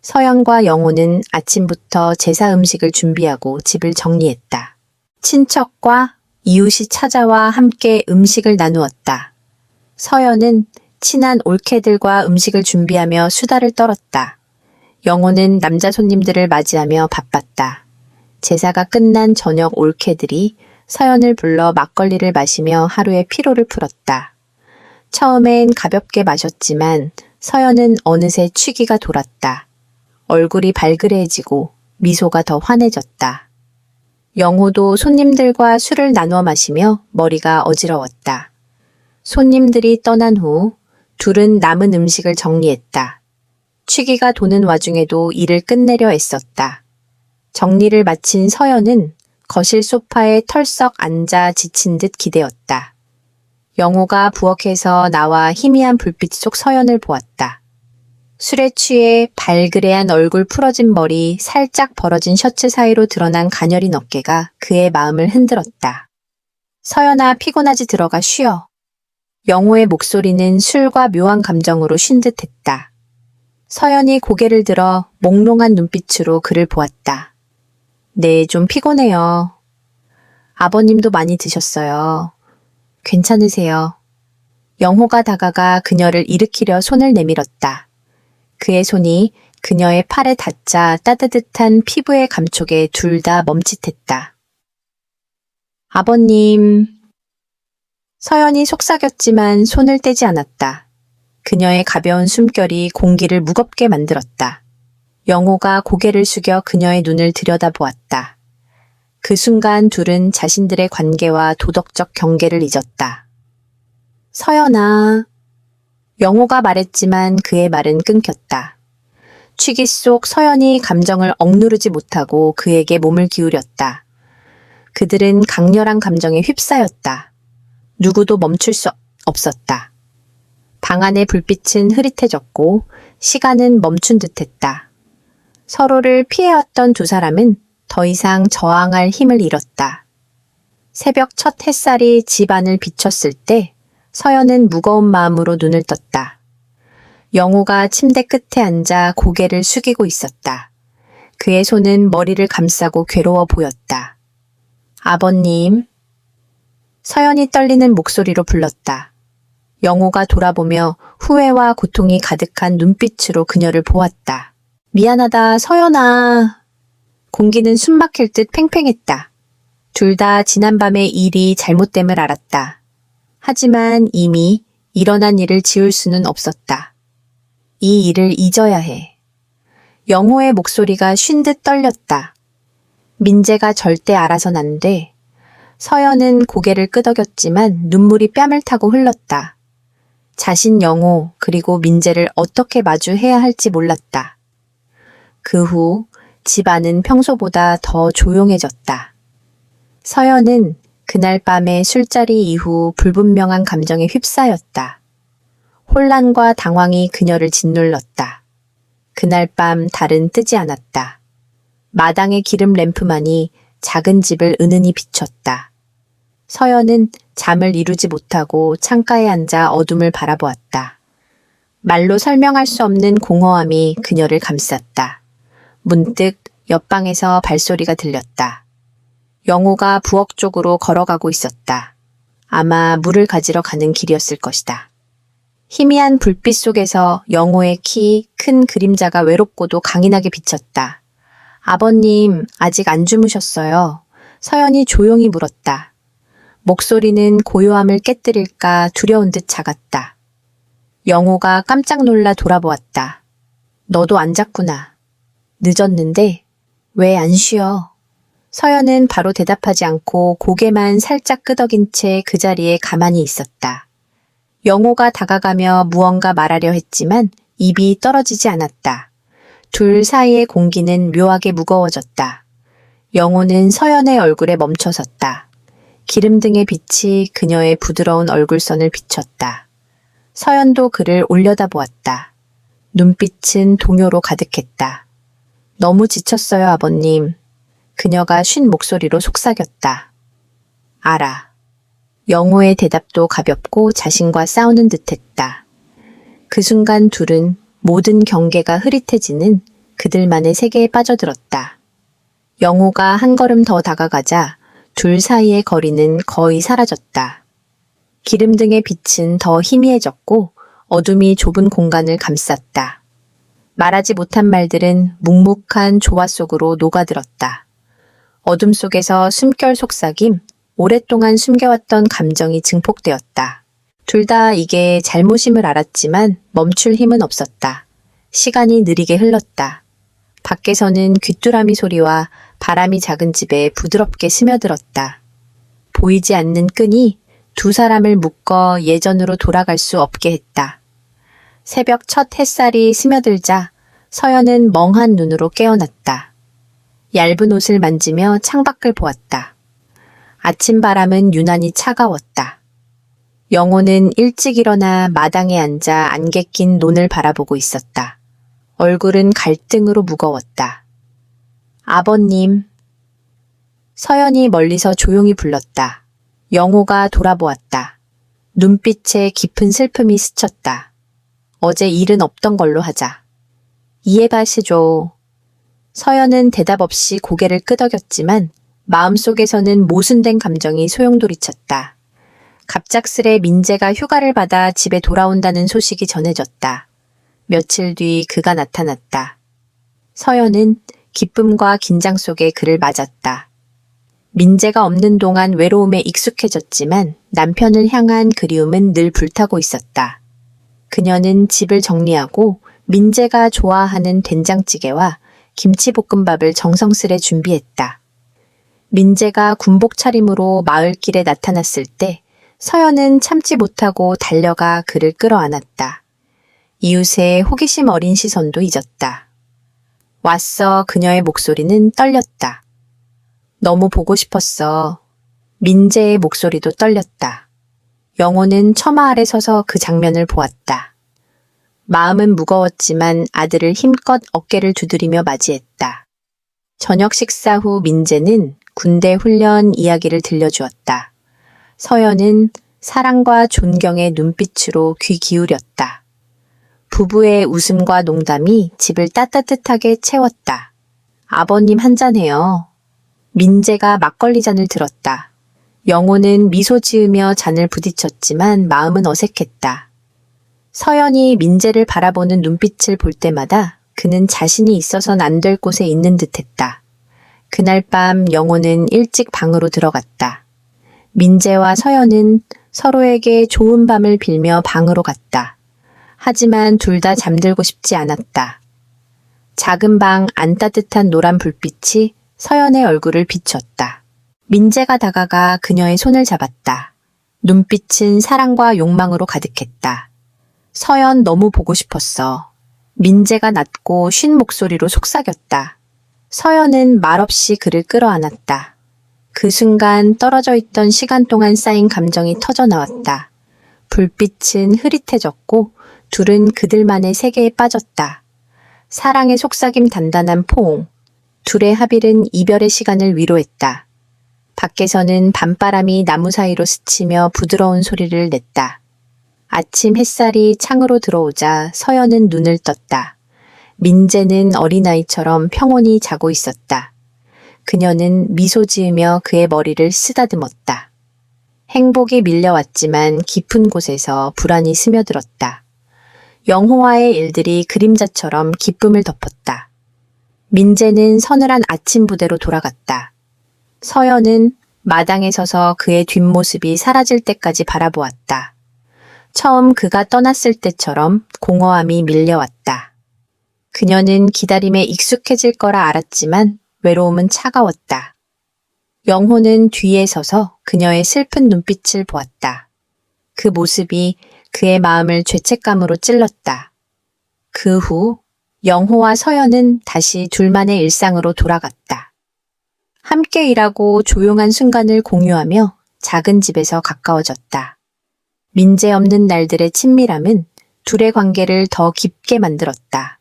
서연과 영호는 아침부터 제사 음식을 준비하고 집을 정리했다. 친척과 이웃이 찾아와 함께 음식을 나누었다. 서연은 친한 올케들과 음식을 준비하며 수다를 떨었다. 영호는 남자 손님들을 맞이하며 바빴다. 제사가 끝난 저녁 올케들이 서연을 불러 막걸리를 마시며 하루의 피로를 풀었다. 처음엔 가볍게 마셨지만 서연은 어느새 취기가 돌았다. 얼굴이 발그레해지고 미소가 더 환해졌다. 영호도 손님들과 술을 나누어 마시며 머리가 어지러웠다. 손님들이 떠난 후 둘은 남은 음식을 정리했다. 취기가 도는 와중에도 일을 끝내려 애썼다. 정리를 마친 서연은 거실 소파에 털썩 앉아 지친 듯 기대었다. 영호가 부엌에서 나와 희미한 불빛 속 서연을 보았다. 술에 취해 발그레한 얼굴 풀어진 머리, 살짝 벌어진 셔츠 사이로 드러난 가녀린 어깨가 그의 마음을 흔들었다. 서연아, 피곤하지 들어가 쉬어. 영호의 목소리는 술과 묘한 감정으로 쉰 듯했다. 서연이 고개를 들어 몽롱한 눈빛으로 그를 보았다. 네, 좀 피곤해요. 아버님도 많이 드셨어요. 괜찮으세요? 영호가 다가가 그녀를 일으키려 손을 내밀었다. 그의 손이 그녀의 팔에 닿자 따뜻한 피부의 감촉에 둘 다 멈칫했다. 아버님. 서연이 속삭였지만 손을 떼지 않았다. 그녀의 가벼운 숨결이 공기를 무겁게 만들었다. 영호가 고개를 숙여 그녀의 눈을 들여다보았다. 그 순간 둘은 자신들의 관계와 도덕적 경계를 잊었다. 서연아. 영호가 말했지만 그의 말은 끊겼다. 취기 속 서연이 감정을 억누르지 못하고 그에게 몸을 기울였다. 그들은 강렬한 감정에 휩싸였다. 누구도 멈출 수 없었다. 방 안의 불빛은 흐릿해졌고 시간은 멈춘 듯했다. 서로를 피해왔던 두 사람은 더 이상 저항할 힘을 잃었다. 새벽 첫 햇살이 집 안을 비췄을 때 서연은 무거운 마음으로 눈을 떴다. 영호가 침대 끝에 앉아 고개를 숙이고 있었다. 그의 손은 머리를 감싸고 괴로워 보였다. 아버님. 서연이 떨리는 목소리로 불렀다. 영호가 돌아보며 후회와 고통이 가득한 눈빛으로 그녀를 보았다. 미안하다, 서연아. 공기는 숨막힐 듯 팽팽했다. 둘 다 지난밤의 일이 잘못됨을 알았다. 하지만 이미 일어난 일을 지울 수는 없었다. 이 일을 잊어야 해. 영호의 목소리가 쉰 듯 떨렸다. 민재가 절대 알아선 안 돼. 서연은 고개를 끄덕였지만 눈물이 뺨을 타고 흘렀다. 자신 영호 그리고 민재를 어떻게 마주해야 할지 몰랐다. 그 후 집안은 평소보다 더 조용해졌다. 서연은 그날 밤의 술자리 이후 불분명한 감정에 휩싸였다. 혼란과 당황이 그녀를 짓눌렀다. 그날 밤 달은 뜨지 않았다. 마당의 기름 램프만이 작은 집을 은은히 비췄다. 서연은 잠을 이루지 못하고 창가에 앉아 어둠을 바라보았다. 말로 설명할 수 없는 공허함이 그녀를 감쌌다. 문득 옆방에서 발소리가 들렸다. 영호가 부엌 쪽으로 걸어가고 있었다. 아마 물을 가지러 가는 길이었을 것이다. 희미한 불빛 속에서 영호의 키 큰 그림자가 외롭고도 강인하게 비쳤다. 아버님, 아직 안 주무셨어요. 서연이 조용히 물었다. 목소리는 고요함을 깨뜨릴까 두려운 듯 작았다. 영호가 깜짝 놀라 돌아보았다. 너도 안 잤구나. 늦었는데 왜 안 쉬어? 서연은 바로 대답하지 않고 고개만 살짝 끄덕인 채 그 자리에 가만히 있었다. 영호가 다가가며 무언가 말하려 했지만 입이 떨어지지 않았다. 둘 사이의 공기는 묘하게 무거워졌다. 영호는 서연의 얼굴에 멈춰섰다. 기름등의 빛이 그녀의 부드러운 얼굴선을 비췄다. 서연도 그를 올려다보았다. 눈빛은 동요로 가득했다. 너무 지쳤어요, 아버님. 그녀가 쉰 목소리로 속삭였다. 알아. 영호의 대답도 가볍고 자신과 싸우는 듯했다. 그 순간 둘은 모든 경계가 흐릿해지는 그들만의 세계에 빠져들었다. 영호가 한 걸음 더 다가가자 둘 사이의 거리는 거의 사라졌다. 기름등의 빛은 더 희미해졌고 어둠이 좁은 공간을 감쌌다. 말하지 못한 말들은 묵묵한 조화 속으로 녹아들었다. 어둠 속에서 숨결 속삭임, 오랫동안 숨겨왔던 감정이 증폭되었다. 둘 다 이게 잘못임을 알았지만 멈출 힘은 없었다. 시간이 느리게 흘렀다. 밖에서는 귀뚜라미 소리와 바람이 작은 집에 부드럽게 스며들었다. 보이지 않는 끈이 두 사람을 묶어 예전으로 돌아갈 수 없게 했다. 새벽 첫 햇살이 스며들자 서연은 멍한 눈으로 깨어났다. 얇은 옷을 만지며 창밖을 보았다. 아침 바람은 유난히 차가웠다. 영호는 일찍 일어나 마당에 앉아 안개 낀 논을 바라보고 있었다. 얼굴은 갈등으로 무거웠다. 아버님. 서연이 멀리서 조용히 불렀다. 영호가 돌아보았다. 눈빛에 깊은 슬픔이 스쳤다. 어제 일은 없던 걸로 하자. 이해하시죠. 서연은 대답 없이 고개를 끄덕였지만 마음속에서는 모순된 감정이 소용돌이쳤다. 갑작스레 민재가 휴가를 받아 집에 돌아온다는 소식이 전해졌다. 며칠 뒤 그가 나타났다. 서연은 기쁨과 긴장 속에 그를 맞았다. 민재가 없는 동안 외로움에 익숙해졌지만 남편을 향한 그리움은 늘 불타고 있었다. 그녀는 집을 정리하고 민재가 좋아하는 된장찌개와 김치볶음밥을 정성스레 준비했다. 민재가 군복 차림으로 마을길에 나타났을 때 서연은 참지 못하고 달려가 그를 끌어안았다. 이웃의 호기심 어린 시선도 잊었다. 왔어. 그녀의 목소리는 떨렸다. 너무 보고 싶었어. 민재의 목소리도 떨렸다. 영호는 처마 아래 서서 그 장면을 보았다. 마음은 무거웠지만 아들을 힘껏 어깨를 두드리며 맞이했다. 저녁 식사 후 민재는 군대 훈련 이야기를 들려주었다. 서연은 사랑과 존경의 눈빛으로 귀 기울였다. 부부의 웃음과 농담이 집을 따뜻하게 채웠다. 아버님 한잔해요. 민재가 막걸리 잔을 들었다. 영호는 미소 지으며 잔을 부딪혔지만 마음은 어색했다. 서연이 민재를 바라보는 눈빛을 볼 때마다 그는 자신이 있어선 안 될 곳에 있는 듯했다. 그날 밤 영호는 일찍 방으로 들어갔다. 민재와 서연은 서로에게 좋은 밤을 빌며 방으로 갔다. 하지만 둘 다 잠들고 싶지 않았다. 작은 방 안 따뜻한 노란 불빛이 서연의 얼굴을 비췄다. 민재가 다가가 그녀의 손을 잡았다. 눈빛은 사랑과 욕망으로 가득했다. 서연 너무 보고 싶었어. 민재가 낮고 쉰 목소리로 속삭였다. 서연은 말없이 그를 끌어안았다. 그 순간 떨어져 있던 시간 동안 쌓인 감정이 터져나왔다. 불빛은 흐릿해졌고 둘은 그들만의 세계에 빠졌다. 사랑의 속삭임 단단한 포옹. 둘의 합일은 이별의 시간을 위로했다. 밖에서는 밤바람이 나무 사이로 스치며 부드러운 소리를 냈다. 아침 햇살이 창으로 들어오자 서연은 눈을 떴다. 민재는 어린아이처럼 평온히 자고 있었다. 그녀는 미소 지으며 그의 머리를 쓰다듬었다. 행복이 밀려왔지만 깊은 곳에서 불안이 스며들었다. 영호와의 일들이 그림자처럼 기쁨을 덮었다. 민재는 서늘한 아침 부대로 돌아갔다. 서연은 마당에 서서 그의 뒷모습이 사라질 때까지 바라보았다. 처음 그가 떠났을 때처럼 공허함이 밀려왔다. 그녀는 기다림에 익숙해질 거라 알았지만 외로움은 차가웠다. 영호는 뒤에 서서 그녀의 슬픈 눈빛을 보았다. 그 모습이 그의 마음을 죄책감으로 찔렀다. 그 후 영호와 서연은 다시 둘만의 일상으로 돌아갔다. 함께 일하고 조용한 순간을 공유하며 작은 집에서 가까워졌다. 민재 없는 날들의 친밀함은 둘의 관계를 더 깊게 만들었다.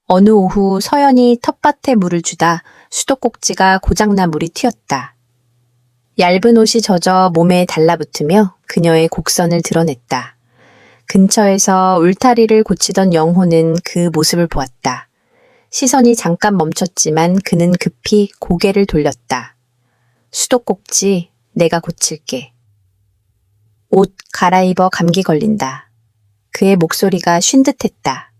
어느 오후 서연이 텃밭에 물을 주다 수도꼭지가 고장나 물이 튀었다. 얇은 옷이 젖어 몸에 달라붙으며 그녀의 곡선을 드러냈다. 근처에서 울타리를 고치던 영호는 그 모습을 보았다. 시선이 잠깐 멈췄지만 그는 급히 고개를 돌렸다. 수도꼭지 내가 고칠게. 옷 갈아입어 감기 걸린다. 그의 목소리가 쉰 듯했다.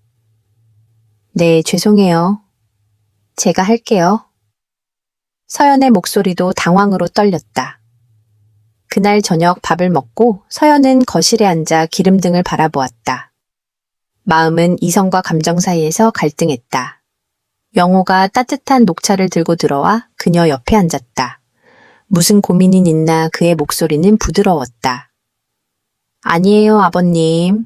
네, 죄송해요. 제가 할게요. 서연의 목소리도 당황으로 떨렸다. 그날 저녁 밥을 먹고 서연은 거실에 앉아 기름등을 바라보았다. 마음은 이성과 감정 사이에서 갈등했다. 영호가 따뜻한 녹차를 들고 들어와 그녀 옆에 앉았다. 무슨 고민이 있나 그의 목소리는 부드러웠다. 아니에요, 아버님.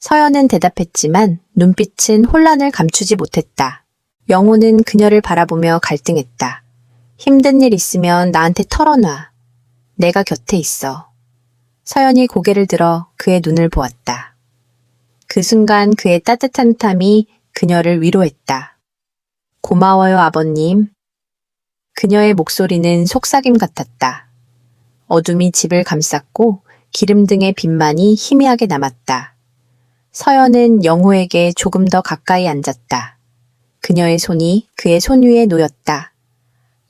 서연은 대답했지만 눈빛은 혼란을 감추지 못했다. 영호는 그녀를 바라보며 갈등했다. 힘든 일 있으면 나한테 털어놔. 내가 곁에 있어. 서연이 고개를 들어 그의 눈을 보았다. 그 순간 그의 따뜻함이 그녀를 위로했다. 고마워요, 아버님. 그녀의 목소리는 속삭임 같았다. 어둠이 집을 감쌌고 기름등의 빛만이 희미하게 남았다. 서연은 영호에게 조금 더 가까이 앉았다. 그녀의 손이 그의 손 위에 놓였다.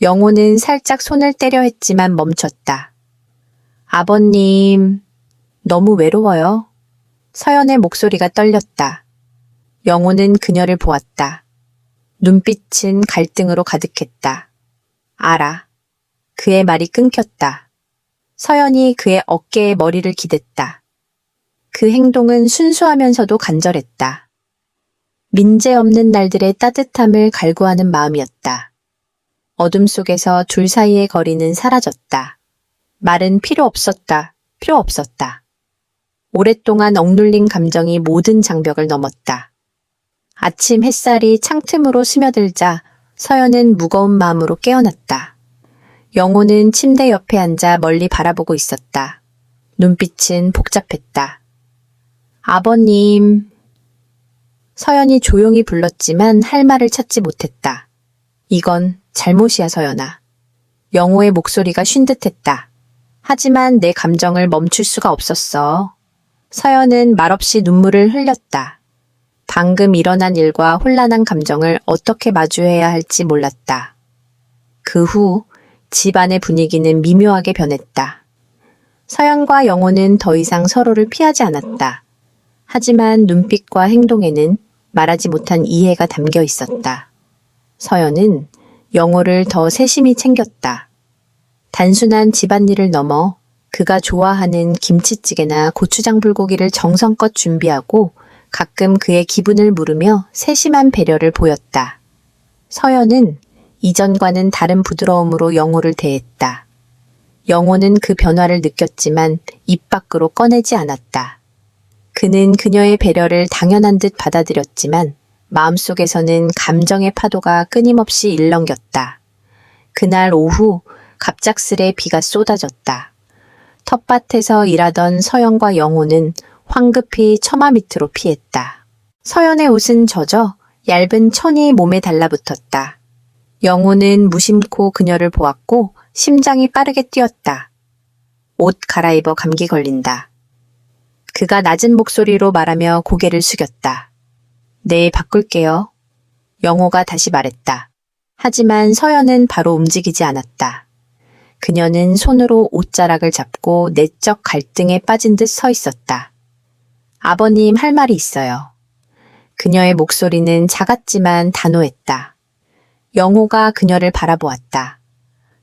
영호는 살짝 손을 떼려 했지만 멈췄다. 아버님, 너무 외로워요. 서연의 목소리가 떨렸다. 영호는 그녀를 보았다. 눈빛은 갈등으로 가득했다. 알아. 그의 말이 끊겼다. 서연이 그의 어깨에 머리를 기댔다. 그 행동은 순수하면서도 간절했다. 민재 없는 날들의 따뜻함을 갈구하는 마음이었다. 어둠 속에서 둘 사이의 거리는 사라졌다. 말은 필요 없었다. 필요 없었다. 오랫동안 억눌린 감정이 모든 장벽을 넘었다. 아침 햇살이 창틈으로 스며들자 서연은 무거운 마음으로 깨어났다. 영호는 침대 옆에 앉아 멀리 바라보고 있었다. 눈빛은 복잡했다. 아버님. 서연이 조용히 불렀지만 할 말을 찾지 못했다. 이건 잘못이야, 서연아. 영호의 목소리가 쉰 듯했다. 하지만 내 감정을 멈출 수가 없었어. 서연은 말없이 눈물을 흘렸다. 방금 일어난 일과 혼란한 감정을 어떻게 마주해야 할지 몰랐다. 그 후 집안의 분위기는 미묘하게 변했다. 서연과 영호는 더 이상 서로를 피하지 않았다. 하지만 눈빛과 행동에는 말하지 못한 이해가 담겨 있었다. 서연은 영호를 더 세심히 챙겼다. 단순한 집안일을 넘어 그가 좋아하는 김치찌개나 고추장 불고기를 정성껏 준비하고 가끔 그의 기분을 물으며 세심한 배려를 보였다. 서연은 이전과는 다른 부드러움으로 영호를 대했다. 영호는 그 변화를 느꼈지만 입 밖으로 꺼내지 않았다. 그는 그녀의 배려를 당연한 듯 받아들였지만 마음속에서는 감정의 파도가 끊임없이 일렁겼다. 그날 오후 갑작스레 비가 쏟아졌다. 텃밭에서 일하던 서연과 영호는 황급히 처마 밑으로 피했다. 서연의 옷은 젖어 얇은 천이 몸에 달라붙었다. 영호는 무심코 그녀를 보았고 심장이 빠르게 뛰었다. 옷 갈아입어 감기 걸린다. 그가 낮은 목소리로 말하며 고개를 숙였다. 네, 바꿀게요. 영호가 다시 말했다. 하지만 서연은 바로 움직이지 않았다. 그녀는 손으로 옷자락을 잡고 내적 갈등에 빠진 듯 서 있었다. 아버님, 할 말이 있어요. 그녀의 목소리는 작았지만 단호했다. 영호가 그녀를 바라보았다.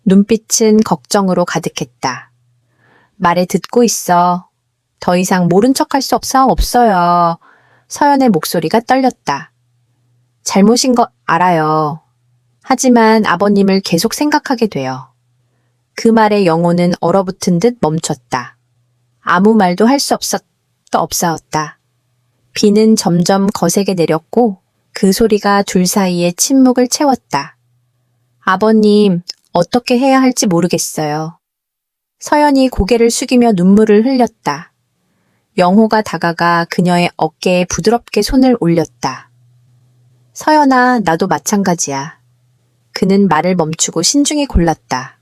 눈빛은 걱정으로 가득했다. 말에 듣고 있어. 더 이상 모른 척할 수 없어요. 서연의 목소리가 떨렸다. 잘못인 거 알아요. 하지만 아버님을 계속 생각하게 돼요. 그 말에 영호는 얼어붙은 듯 멈췄다. 아무 말도 할 수 없사었다. 비는 점점 거세게 내렸고 그 소리가 둘 사이의 침묵을 채웠다. 아버님, 어떻게 해야 할지 모르겠어요. 서연이 고개를 숙이며 눈물을 흘렸다. 영호가 다가가 그녀의 어깨에 부드럽게 손을 올렸다. 서연아, 나도 마찬가지야. 그는 말을 멈추고 신중히 골랐다.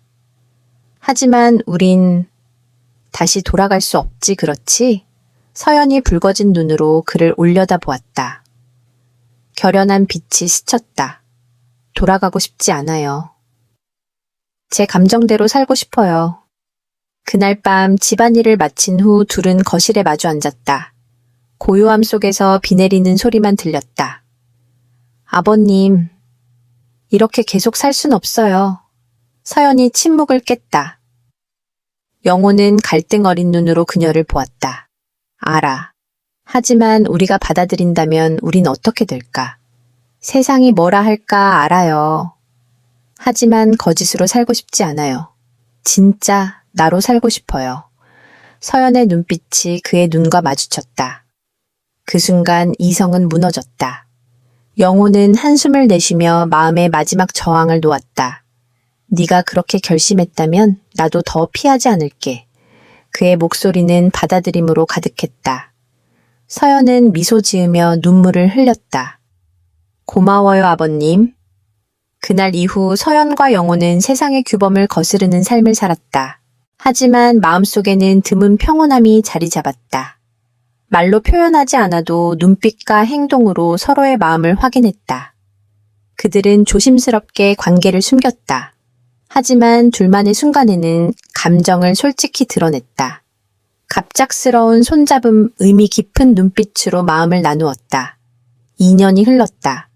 하지만 우린 다시 돌아갈 수 없지, 그렇지? 서연이 붉어진 눈으로 그를 올려다보았다. 결연한 빛이 스쳤다. 돌아가고 싶지 않아요. 제 감정대로 살고 싶어요. 그날 밤 집안일을 마친 후 둘은 거실에 마주 앉았다. 고요함 속에서 비 내리는 소리만 들렸다. 아버님, 이렇게 계속 살 순 없어요. 서연이 침묵을 깼다. 영호는 갈등 어린 눈으로 그녀를 보았다. 알아. 하지만 우리가 받아들인다면 우린 어떻게 될까? 세상이 뭐라 할까 알아요. 하지만 거짓으로 살고 싶지 않아요. 진짜 나로 살고 싶어요. 서연의 눈빛이 그의 눈과 마주쳤다. 그 순간 이성은 무너졌다. 영호는 한숨을 내쉬며 마음의 마지막 저항을 놓았다. 네가 그렇게 결심했다면 나도 더 피하지 않을게. 그의 목소리는 받아들임으로 가득했다. 서연은 미소 지으며 눈물을 흘렸다. 고마워요, 아버님. 그날 이후 서연과 영호는 세상의 규범을 거스르는 삶을 살았다. 하지만 마음속에는 드문 평온함이 자리 잡았다. 말로 표현하지 않아도 눈빛과 행동으로 서로의 마음을 확인했다. 그들은 조심스럽게 관계를 숨겼다. 하지만 둘만의 순간에는 감정을 솔직히 드러냈다. 갑작스러운 손잡음, 의미 깊은 눈빛으로 마음을 나누었다. 2년이 흘렀다.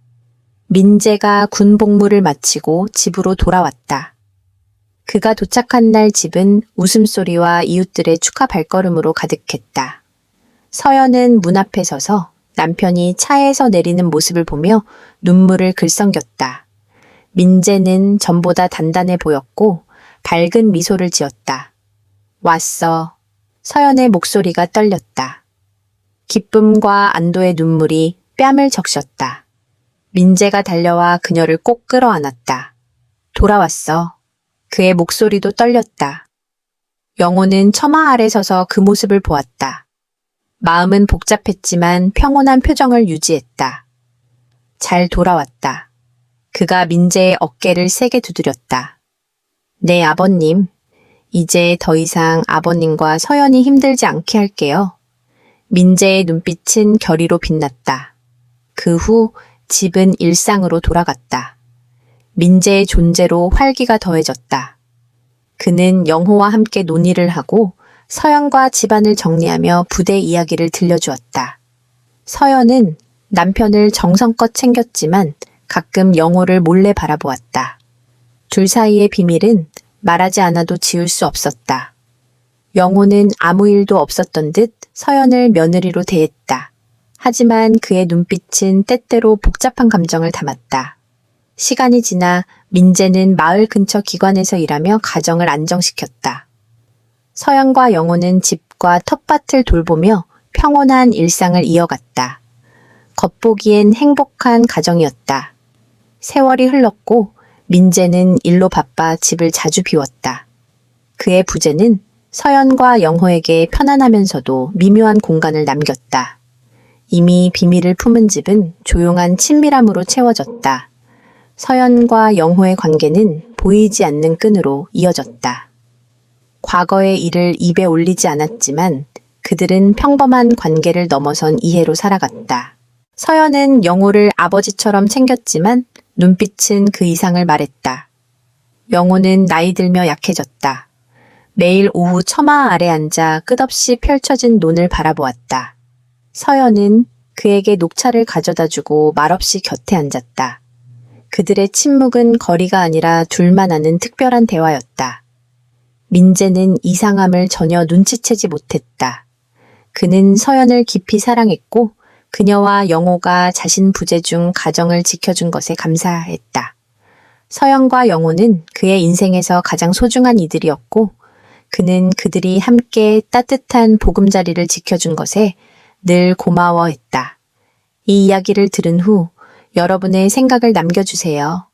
민재가 군 복무를 마치고 집으로 돌아왔다. 그가 도착한 날 집은 웃음소리와 이웃들의 축하 발걸음으로 가득했다. 서연은 문 앞에 서서 남편이 차에서 내리는 모습을 보며 눈물을 글썽겼다. 민재는 전보다 단단해 보였고 밝은 미소를 지었다. 왔어. 서연의 목소리가 떨렸다. 기쁨과 안도의 눈물이 뺨을 적셨다. 민재가 달려와 그녀를 꼭 끌어안았다. 돌아왔어. 그의 목소리도 떨렸다. 영호는 처마 아래 서서 그 모습을 보았다. 마음은 복잡했지만 평온한 표정을 유지했다. 잘 돌아왔다. 그가 민재의 어깨를 세게 두드렸다. 네, 아버님. 이제 더 이상 아버님과 서연이 힘들지 않게 할게요. 민재의 눈빛은 결의로 빛났다. 그 후 집은 일상으로 돌아갔다. 민재의 존재로 활기가 더해졌다. 그는 영호와 함께 논의를 하고 서연과 집안을 정리하며 부대 이야기를 들려주었다. 서연은 남편을 정성껏 챙겼지만 가끔 영호를 몰래 바라보았다. 둘 사이의 비밀은 말하지 않아도 지울 수 없었다. 영호는 아무 일도 없었던 듯 서연을 며느리로 대했다. 하지만 그의 눈빛은 때때로 복잡한 감정을 담았다. 시간이 지나 민재는 마을 근처 기관에서 일하며 가정을 안정시켰다. 서연과 영호는 집과 텃밭을 돌보며 평온한 일상을 이어갔다. 겉보기엔 행복한 가정이었다. 세월이 흘렀고 민재는 일로 바빠 집을 자주 비웠다. 그의 부재는 서연과 영호에게 편안하면서도 미묘한 공간을 남겼다. 이미 비밀을 품은 집은 조용한 친밀함으로 채워졌다. 서연과 영호의 관계는 보이지 않는 끈으로 이어졌다. 과거의 일을 입에 올리지 않았지만 그들은 평범한 관계를 넘어선 이해로 살아갔다. 서연은 영호를 아버지처럼 챙겼지만 눈빛은 그 이상을 말했다. 영호는 나이 들며 약해졌다. 매일 오후 처마 아래 앉아 끝없이 펼쳐진 논을 바라보았다. 서연은 그에게 녹차를 가져다 주고 말없이 곁에 앉았다. 그들의 침묵은 거리가 아니라 둘만 아는 특별한 대화였다. 민재는 이상함을 전혀 눈치채지 못했다. 그는 서연을 깊이 사랑했고 그녀와 영호가 자신 부재 중 가정을 지켜준 것에 감사했다. 서연과 영호는 그의 인생에서 가장 소중한 이들이었고 그는 그들이 함께 따뜻한 보금자리를 지켜준 것에 늘 고마워했다. 이 이야기를 들은 후 여러분의 생각을 남겨주세요.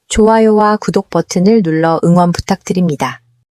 좋아요와 구독 버튼을 눌러 응원 부탁드립니다.